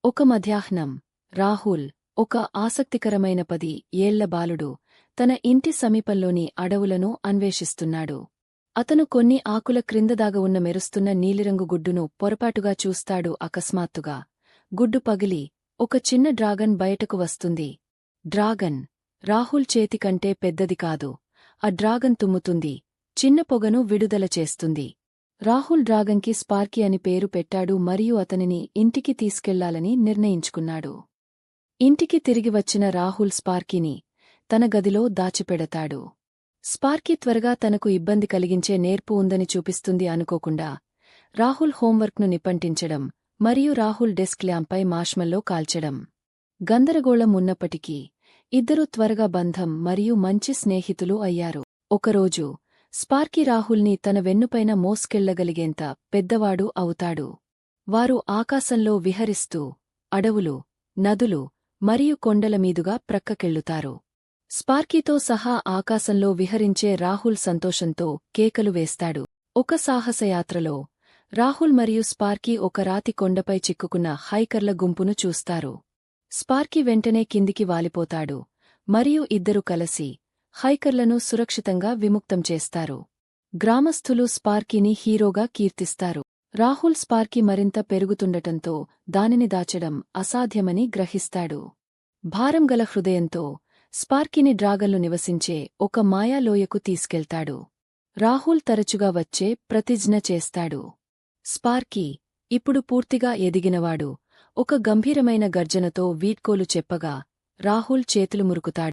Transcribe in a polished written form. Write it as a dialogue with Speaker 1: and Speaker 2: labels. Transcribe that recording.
Speaker 1: ఒక మధ్యాహ్నం రాహుల్ ఒక ఆసక్తికరమైన 10 ఏళ్ల బాలుడు తన ఇంటి సమీపంలోని అడవులను అన్వేషిస్తున్నాడు. అతను కొన్ని ఆకుల క్రిందదాగ ఉన్న మెరుస్తున్న నీలిరంగు గుడ్డును పొరపాటుగా చూస్తాడు. అకస్మాత్తుగా గుడ్డు పగిలి ఒక చిన్న డ్రాగన్ బయటకు వస్తుంది. డ్రాగన్ రాహుల్ చేతికంటే పెద్దది కాదు. ఆ డ్రాగన్ తుమ్ముతుంది, చిన్న పొగను విడుదల చేస్తుంది. రాహుల్ డ్రాగన్కి స్పార్కీ అని పేరు పెట్టాడు మరియు అతనిని ఇంటికి తీసుకెళ్లాలని నిర్ణయించుకున్నాడు. ఇంటికి తిరిగి వచ్చిన రాహుల్ స్పార్కీని తన గదిలో దాచిపెడతాడు. స్పార్కీ త్వరగా తనకు ఇబ్బంది కలిగించే నేర్పు ఉందని చూపిస్తుంది. అనుకోకుండా రాహుల్ హోంవర్క్ను నిప్పంటించడం మరియు రాహుల్ డెస్క్ ల్యాంపై మార్ష్మల్లో కాల్చడం. గందరగోళం ఉన్నప్పటికీ ఇద్దరూ త్వరగా బంధం మరియు మంచి స్నేహితులు అయ్యారు. ఒకరోజు స్పార్కీ రాహుల్ని తన వెన్నుపైన మోసుకెళ్లగలిగేంత పెద్దవాడు అవుతాడు. వారు ఆకాశంలో విహరిస్తూ అడవులు, నదులు మరియు కొండల మీదుగా ప్రక్కకెళ్లుతారు. స్పార్కీతో సహా ఆకాశంలో విహరించే రాహుల్ సంతోషంతో కేకలు వేస్తాడు. ఒక సాహసయాత్రలో రాహుల్ మరియు స్పార్కీ ఒక రాతి కొండపై చిక్కుకున్న హైకర్ల గుంపును చూస్తారు. స్పార్కీ వెంటనే కిందికి వాలిపోతాడు మరియు ఇద్దరు కలిసి హైకర్లను సురక్షితంగా విముక్తం చేస్తారు. గ్రామస్థులు స్పార్కీని హీరోగా కీర్తిస్తారు. రాహుల్ స్పార్కీ మరింత పెరుగుతుండటంతో దానిని దాచడం అసాధ్యమని గ్రహిస్తాడు. భారం గల హృదయంతో స్పార్కీని డ్రాగన్లు నివసించే ఒక మాయాలోయకు తీసుకెళ్తాడు. రాహుల్ తరచుగా వచ్చే ప్రతిజ్ఞ చేస్తాడు. స్పార్కీ ఇప్పుడు పూర్తిగా ఎదిగినవాడు ఒక గంభీరమైన గర్జనతో వీడ్కోలు చెప్పగా రాహుల్ చేతులు మురుకుతాడు.